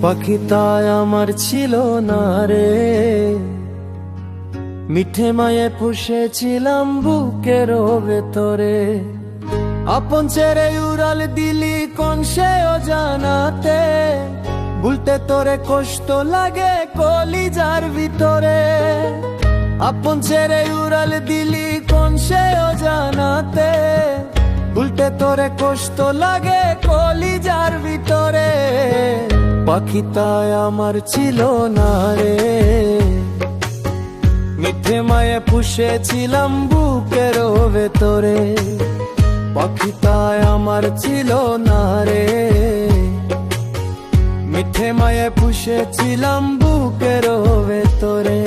পাখিটায় আমার ছিল না রে, মিঠে মায়ে পুষেছিলাম বুকের ভেতরে। আপন ছেড়ে উড়াল দিলি কোন সে অজানাতে, ভুলতে তোরে কষ্ট লাগে কলিজার ভিতরে। আপন ছেড়ে উড়াল দিলি কোন সে অজানাতে, ভুলতে তোরে কষ্ট লাগে কলিজার ভিতরে। পাখিটায় আমার ছিল না রে, মিঠে মায়ে পুষেছিলাম বুকের ভেতরে। পাখিটায় আমার ছিল না রে, মিঠে মায়ে পুষেছিলাম বুকের ভেতরে।